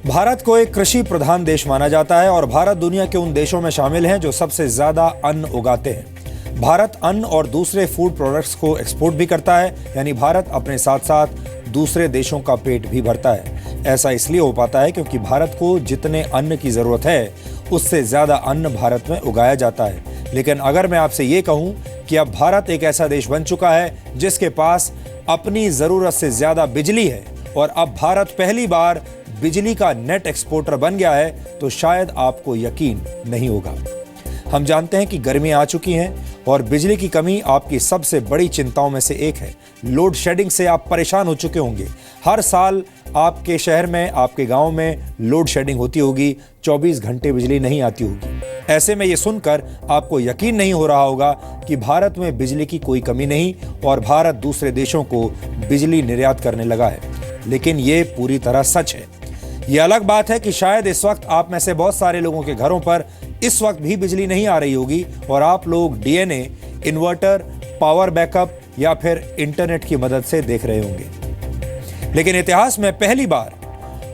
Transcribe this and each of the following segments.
भारत को एक कृषि प्रधान देश माना जाता है और भारत दुनिया के उन देशों में शामिल हैं जो सबसे ज्यादा अन्न उगाते हैं। भारत अन्न और दूसरे फूड प्रोडक्ट्स को एक्सपोर्ट भी करता है, यानी भारत अपने साथ साथ दूसरे देशों का पेट भी भरता है। ऐसा इसलिए हो पाता है क्योंकि भारत को जितने अन्न की जरूरत है उससे ज्यादा अन्न भारत में उगाया जाता है। लेकिन अगर मैं आपसे ये कहूं कि अब भारत एक ऐसा देश बन चुका है जिसके पास अपनी जरूरत से ज्यादा बिजली है और अब भारत पहली बार बिजली का नेट एक्सपोर्टर बन गया है, तो शायद आपको यकीन नहीं होगा। हम जानते हैं कि गर्मियां आ चुकी हैं और बिजली की कमी आपकी सबसे बड़ी चिंताओं में से एक है। लोड शेडिंग से आप परेशान हो चुके होंगे। हर साल आपके शहर में, आपके गांव में लोड शेडिंग होती होगी, 24 घंटे बिजली नहीं आती होगी। ऐसे में ये सुनकर आपको यकीन नहीं हो रहा होगा कि भारत में बिजली की कोई कमी नहीं और भारत दूसरे देशों को बिजली निर्यात करने लगा है। लेकिन ये पूरी तरह सच है। ये अलग बात है कि शायद इस वक्त आप में से बहुत सारे लोगों के घरों पर इस वक्त भी बिजली नहीं आ रही होगी और आप लोग डीएनए, इन्वर्टर, पावर बैकअप या फिर इंटरनेट की मदद से देख रहे होंगे। लेकिन इतिहास में पहली बार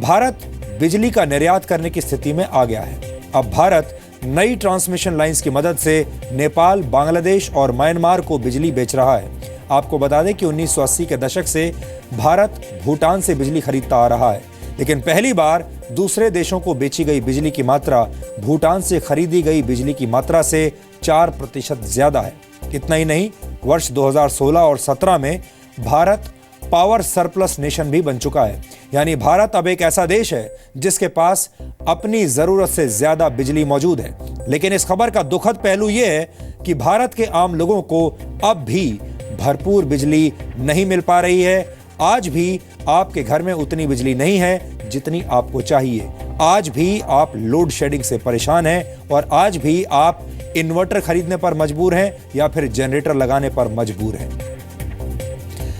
भारत बिजली का निर्यात करने की स्थिति में आ गया है। अब भारत नई ट्रांसमिशन लाइंस की मदद से नेपाल, बांग्लादेश और म्यांमार को बिजली बेच रहा है। आपको बता दें कि 1980 के दशक से भारत भूटान से बिजली खरीदता आ रहा है, लेकिन पहली बार दूसरे देशों को बेची गई बिजली की मात्रा भूटान से खरीदी गई बिजली की मात्रा से 4% ज्यादा है। इतना ही नहीं, वर्ष 2016 और 17 में भारत पावर सरप्लस नेशन भी बन चुका है। यानी भारत अब एक ऐसा देश है जिसके पास अपनी जरूरत से ज्यादा बिजली मौजूद है। लेकिन इस खबर का दुखद पहलू यह है कि भारत के आम लोगों को अब भी भरपूर बिजली नहीं मिल पा रही है। आज भी आपके घर में उतनी बिजली नहीं है जितनी आपको चाहिए। आज भी आप लोड शेडिंग से परेशान हैं और आज भी आप इन्वर्टर खरीदने पर मजबूर हैं या फिर जनरेटर लगाने पर मजबूर हैं।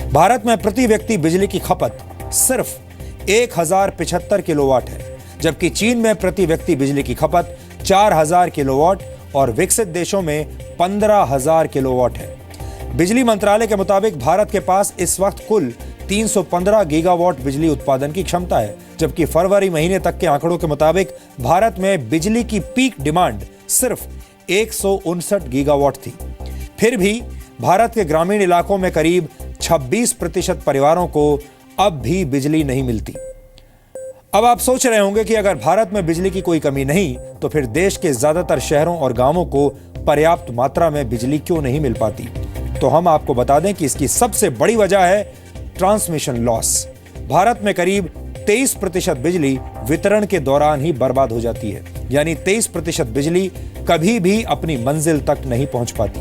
भारत में प्रति व्यक्ति बिजली की खपत सिर्फ 1075 किलोवाट है, जबकि चीन में प्रति व्यक्ति बिजली की खपत 4000 किलोवाट और विकसित देशों में 15000 किलोवाट है। बिजली मंत्रालय के मुताबिक भारत के पास इस वक्त कुल 315 गीगावाट बिजली उत्पादन की क्षमता है, जबकि फरवरी महीने तक के आंकड़ों के मुताबिक भारत में बिजली की पीक डिमांड सिर्फ 159 गीगावाट थी। फिर भी भारत के ग्रामीण इलाकों में करीब 26% परिवारों को अब भी बिजली नहीं मिलती। अब आप सोच रहे होंगे कि अगर भारत में बिजली की कोई कमी नहीं तो फिर देश के ज्यादातर शहरों और गांवों को पर्याप्त मात्रा में बिजली क्यों नहीं मिल पाती। तो हम आपको बता दें कि इसकी सबसे बड़ी वजह है ट्रांसमिशन लॉस। भारत में करीब 23% बिजली वितरण के दौरान ही बर्बाद हो जाती है, यानी 23% बिजली कभी भी अपनी मंजिल तक नहीं पहुंच पाती।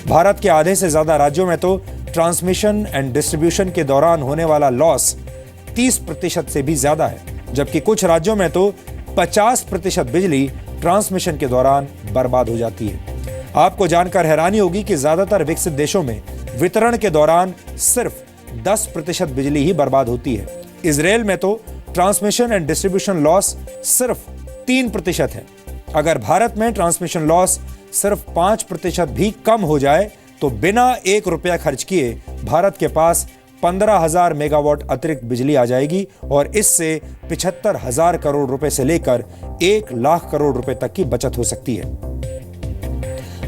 भारत के आधे से ज्यादा राज्यों में तो ट्रांसमिशन एंड डिस्ट्रीब्यूशन के दौरान होने वाला लॉस 30% से भी ज्यादा है, जबकि कुछ राज्यों में तो 50% बिजली ट्रांसमिशन के दौरान बर्बाद हो जाती है। आपको जानकर हैरानी होगी कि ज्यादातर विकसित देशों में वितरण के दौरान सिर्फ 10% बिजली ही बर्बाद होती है। इजराइल में तो ट्रांसमिशन एंड डिस्ट्रीब्यूशन लॉस सिर्फ 3% है। अगर भारत में ट्रांसमिशन लॉस सिर्फ 5% भी कम हो जाए तो बिना 1 रुपया खर्च किए भारत के पास 15,000 मेगावाट अतिरिक्त बिजली आ जाएगी और इससे 75,000 करोड़ रुपए से लेकर 1 लाख करोड़ रुपए तक की बचत हो सकती है।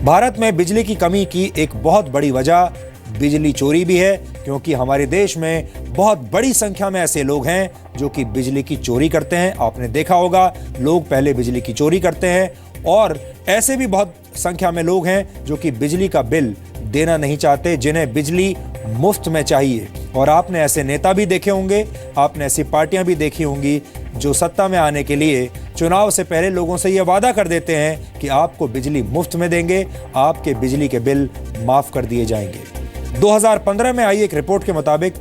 भारत में बिजली की कमी की एक बहुत बड़ी वजह बिजली चोरी भी है, क्योंकि हमारे देश में बहुत बड़ी संख्या में ऐसे लोग हैं जो कि बिजली की चोरी करते हैं। आपने देखा होगा, लोग पहले बिजली की चोरी करते हैं और ऐसे भी बहुत संख्या में लोग हैं जो कि बिजली का बिल देना नहीं चाहते, जिन्हें बिजली मुफ्त में चाहिए। और आपने ऐसे नेता भी देखे होंगे, आपने ऐसी पार्टियां भी देखी होंगी जो सत्ता में आने के लिए चुनाव से पहले लोगों से यह वादा कर देते हैं कि आपको बिजली मुफ्त में देंगे, आपके बिजली के बिल माफ कर दिए जाएंगे। 2015 में आई एक रिपोर्ट के मुताबिक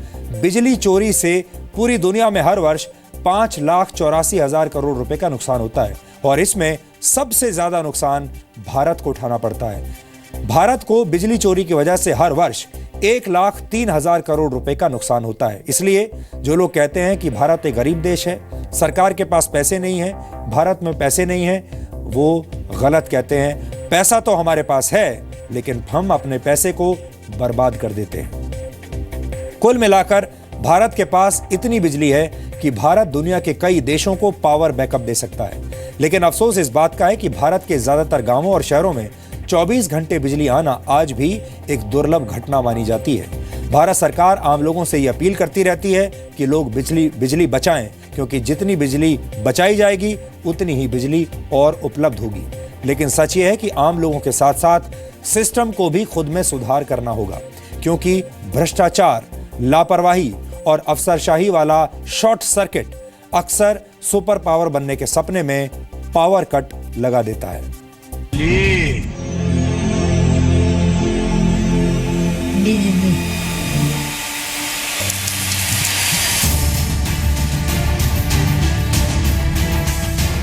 बिजली चोरी से पूरी दुनिया में हर वर्ष 5,84,000 करोड़ रुपए का नुकसान होता है और इसमें सबसे ज्यादा नुकसान भारत को उठाना पड़ता है। भारत को बिजली चोरी की वजह से हर वर्ष 1,03,000 करोड़ रुपए का नुकसान होता है। इसलिए जो लोग कहते हैं कि भारत एक गरीब देश है, सरकार के पास पैसे नहीं है, भारत में पैसे नहीं है, वो गलत कहते हैं। पैसा तो हमारे पास है, लेकिन हम अपने पैसे को बर्बाद कर देते हैं। कुल मिलाकर भारत के पास इतनी बिजली है कि भारत दुनिया के कई देशों को पावर बैकअप दे सकता है। लेकिन अफसोस इस बात का है कि भारत के ज्यादातर गांवों और शहरों में 24 घंटे बिजली आना आज भी एक दुर्लभ घटना मानी जाती है। भारत सरकार आम लोगों से ये अपील करती रहती है कि लोग बिजली बचाएं, क्योंकि जितनी बिजली बचाई जाएगी उतनी ही बिजली और उपलब्ध होगी। लेकिन सच ये है कि आम लोगों के साथ साथ सिस्टम को भी खुद में सुधार करना होगा, क्योंकि भ्रष्टाचार, लापरवाही और अफसरशाही वाला शॉर्ट सर्किट अक्सर सुपर पावर बनने के सपने में पावर कट लगा देता है।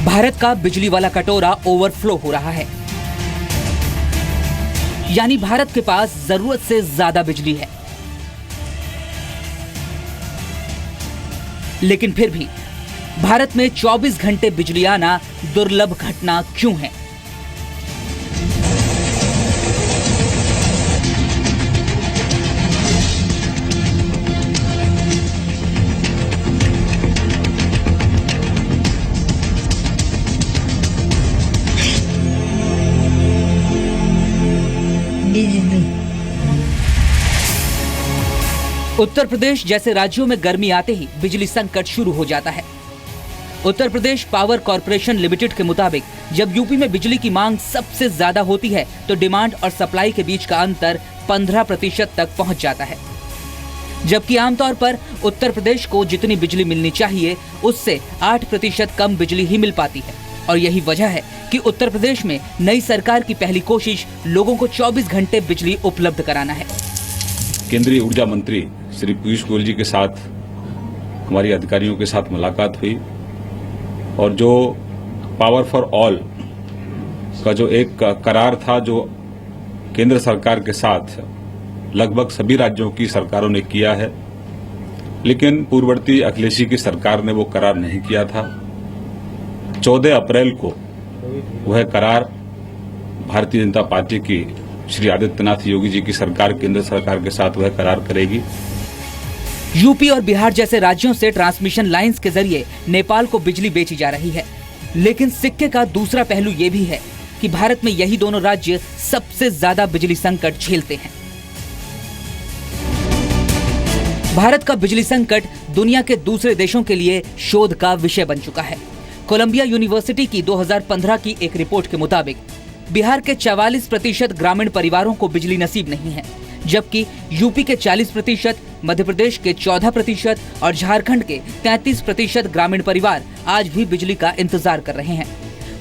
भारत का बिजली वाला कटोरा ओवरफ्लो हो रहा है, यानी भारत के पास जरूरत से ज्यादा बिजली है। लेकिन फिर भी भारत में 24 घंटे बिजली आना दुर्लभ घटना क्यों है? उत्तर प्रदेश जैसे राज्यों में गर्मी आते ही बिजली संकट शुरू हो जाता है। Uttar Pradesh power corporation limited के मुताबिक जब यूपी में बिजली की मांग सबसे ज्यादा होती है तो डिमांड और सप्लाई के बीच का अंतर 15% तक पहुंच जाता है, जबकि आमतौर पर उत्तर प्रदेश को जितनी बिजली मिलनी चाहिए उससे 8% कम बिजली ही मिल पाती है। और यही वजह है कि उत्तर प्रदेश में नई सरकार की पहली कोशिश लोगों को 24 घंटे बिजली उपलब्ध कराना है। केंद्रीय ऊर्जा मंत्री श्री पीयूष गोयल जी के साथ हमारी अधिकारियों के साथ मुलाकात हुई और जो पावर फॉर ऑल का जो एक करार था जो केंद्र सरकार के साथ लगभग सभी राज्यों की सरकारों ने किया है, लेकिन पूर्ववर्ती अखिलेशी की सरकार ने वो करार नहीं किया था। 14 अप्रैल को वह करार भारतीय जनता पार्टी की श्री आदित्यनाथ योगी जी की सरकार केंद्र सरकार के साथ वह करार करेगी। यूपी और बिहार जैसे राज्यों से ट्रांसमिशन लाइंस के जरिए नेपाल को बिजली बेची जा रही है, लेकिन सिक्के का दूसरा पहलू ये भी है कि भारत में यही दोनों राज्य सबसे ज्यादा बिजली संकट झेलते हैं। भारत का बिजली संकट दुनिया के दूसरे देशों के लिए शोध का विषय बन चुका है। कोलंबिया यूनिवर्सिटी की 2015 की एक रिपोर्ट के मुताबिक बिहार के 44% ग्रामीण परिवारों को बिजली नसीब नहीं है, जबकि यूपी के 40%, मध्य प्रदेश के 14% और झारखंड के 33% ग्रामीण परिवार आज भी बिजली का इंतजार कर रहे हैं।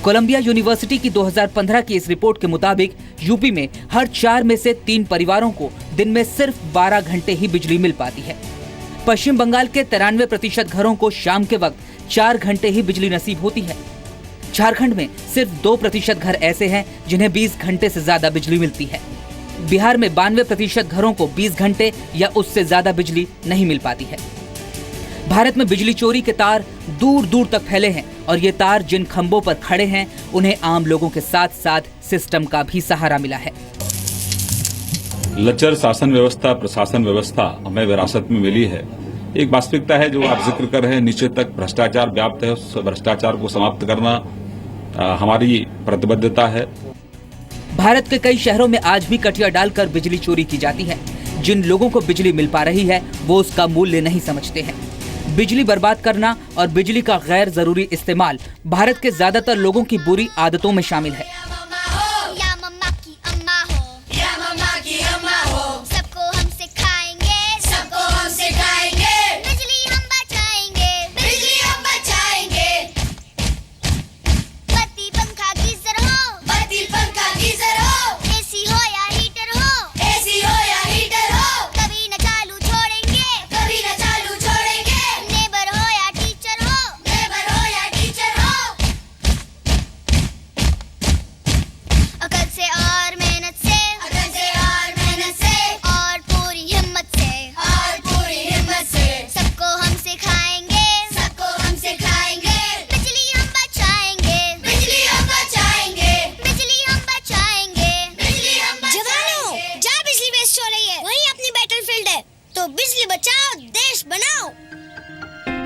कोलंबिया यूनिवर्सिटी की 2015 की इस रिपोर्ट के मुताबिक यूपी में हर 4 में से 3 परिवारों को दिन में सिर्फ 12 घंटे ही बिजली मिल पाती है। पश्चिम बंगाल के 93% घरों को शाम के वक्त 4 घंटे ही बिजली नसीब होती है। झारखंड में सिर्फ 2% घर ऐसे हैं जिन्हें 20 घंटे से ज्यादा बिजली मिलती है। बिहार में 92% घरों को 20 घंटे या उससे ज्यादा बिजली नहीं मिल पाती है। भारत में बिजली चोरी के तार दूर दूर तक फैले हैं और ये तार जिन खंभों पर खड़े हैं उन्हें आम लोगों के साथ साथ सिस्टम का भी सहारा मिला है। लचर शासन व्यवस्था, प्रशासन व्यवस्था हमें विरासत में मिली है। एक वास्तविकता है जो आप जिक्र कर रहे हैं, नीचे तक भ्रष्टाचार व्याप्त है। उस भ्रष्टाचार को समाप्त करना हमारी प्रतिबद्धता है। भारत के कई शहरों में आज भी कटिया डालकर बिजली चोरी की जाती है। जिन लोगों को बिजली मिल पा रही है वो उसका मूल्य नहीं समझते हैं। बिजली बर्बाद करना और बिजली का गैर जरूरी इस्तेमाल भारत के ज्यादातर लोगों की बुरी आदतों में शामिल है।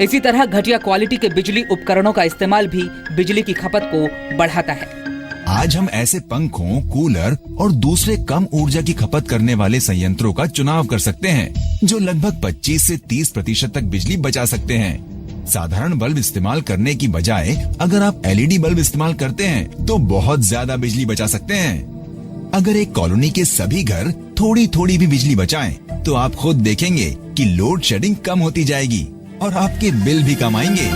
इसी तरह घटिया क्वालिटी के बिजली उपकरणों का इस्तेमाल भी बिजली की खपत को बढ़ाता है। आज हम ऐसे पंखों, कूलर और दूसरे कम ऊर्जा की खपत करने वाले संयंत्रों का चुनाव कर सकते हैं, जो लगभग 25 से 30% तक बिजली बचा सकते हैं। साधारण बल्ब इस्तेमाल करने की बजाय अगर आप LED बल्ब इस्तेमाल करते हैं तो बहुत ज्यादा बिजली बचा सकते हैं। अगर एक कॉलोनी के सभी घर थोड़ी थोड़ी भी बिजली बचाएं, तो आप खुद देखेंगे कि लोड शेडिंग कम होती जाएगी और आपके बिल भी कम आएंगे।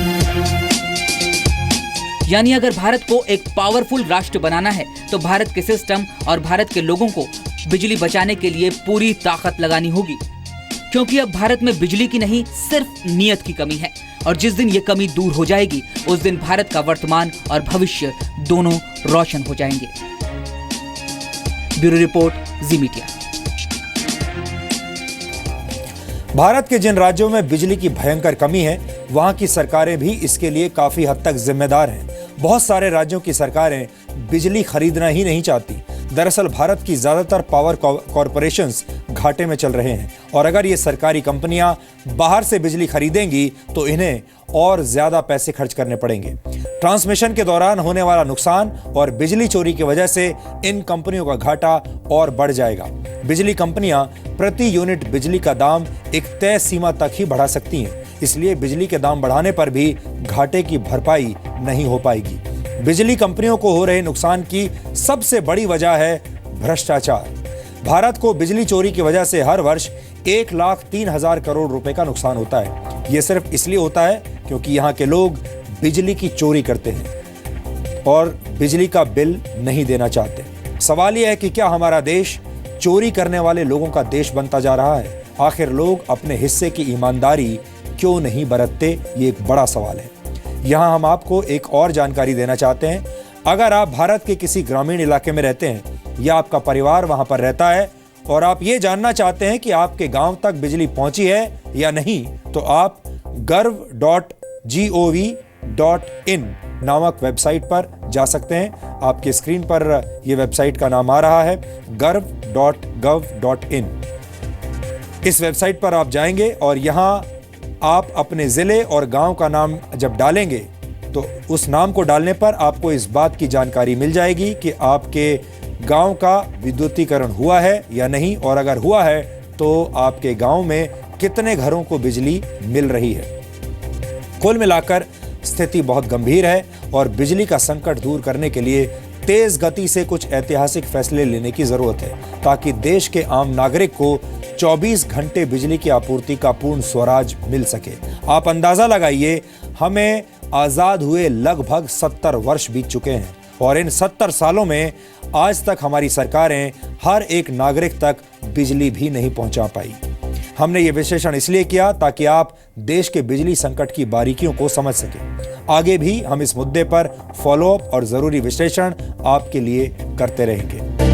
यानी अगर भारत को एक पावरफुल राष्ट्र बनाना है तो भारत के सिस्टम और भारत के लोगों को बिजली बचाने के लिए पूरी ताकत लगानी होगी, क्योंकि अब भारत में बिजली की नहीं सिर्फ नीयत की कमी है, और जिस दिन ये कमी दूर हो जाएगी उस दिन भारत का वर्तमान और भविष्य दोनों रोशन हो जाएंगे। ब्यूरो रिपोर्ट, जी मीडिया। भारत के जिन राज्यों में बिजली की भयंकर कमी है, वहां की सरकारें भी इसके लिए काफी हद तक जिम्मेदार हैं। बहुत सारे राज्यों की सरकारें बिजली खरीदना ही नहीं चाहती। दरअसल भारत की ज्यादातर पावर कॉरपोरेशंस घाटे में चल रहे हैं, और अगर ये सरकारी कंपनियां बाहर से बिजली खरीदेंगी तो इन्हें और ज्यादा पैसे खर्च करने पड़ेंगे। ट्रांसमिशन के दौरान होने वाला नुकसान और बिजली चोरी की वजह से इन कंपनियों का घाटा और बढ़ जाएगा। बिजली कंपनियां प्रति यूनिट बिजली का दाम एक तय सीमा तक ही बढ़ा सकती हैं, इसलिए बिजली के दाम बढ़ाने पर भी घाटे की भरपाई नहीं हो पाएगी। बिजली कंपनियों को हो रहे नुकसान की सबसे बड़ी वजह है भ्रष्टाचार। भारत को बिजली चोरी की वजह से हर वर्ष 1,03,000 करोड़ रुपए का नुकसान होता है। यह सिर्फ इसलिए होता है क्योंकि यहाँ के लोग बिजली की चोरी करते हैं और बिजली का बिल नहीं देना चाहते। सवाल यह है कि क्या हमारा देश चोरी करने वाले लोगों का देश बनता जा रहा है? आखिर लोग अपने हिस्से की ईमानदारी क्यों नहीं बरतते? ये एक बड़ा सवाल है। यहाँ हम आपको एक और जानकारी देना चाहते हैं। अगर आप भारत के किसी ग्रामीण इलाके में रहते हैं या आपका परिवार वहां पर रहता है और आप ये जानना चाहते हैं कि आपके गांव तक बिजली पहुंची है या नहीं, तो आप garv.gov.in नामक वेबसाइट पर जा सकते हैं। आपके स्क्रीन पर यह वेबसाइट का नाम आ रहा है, garv.gov.in। इस वेबसाइट पर आप जाएंगे और यहाँ आप अपने जिले और गांव का नाम जब डालेंगे तो उस नाम को डालने पर आपको इस बात की जानकारी मिल जाएगी कि आपके गांव का विद्युतीकरण हुआ है या नहीं, और अगर हुआ है तो आपके गांव में कितने घरों को बिजली मिल रही है। कुल मिलाकर स्थिति बहुत गंभीर है और बिजली का संकट दूर करने के लिए तेज गति से कुछ ऐतिहासिक फैसले लेने की जरूरत है, ताकि देश के आम नागरिक को 24 घंटे बिजली की आपूर्ति का पूर्ण स्वराज मिल सके। आप अंदाजा लगाइए, हमें आजाद हुए लगभग 70 वर्ष बीत चुके हैं और इन 70 सालों में आज तक हमारी सरकारें हर एक नागरिक तक बिजली भी नहीं पहुंचा पाई। हमने ये विश्लेषण इसलिए किया ताकि आप देश के बिजली संकट की बारीकियों को समझ सकें। आगे भी हम इस मुद्दे पर फॉलोअप और जरूरी विश्लेषण आपके लिए करते रहेंगे।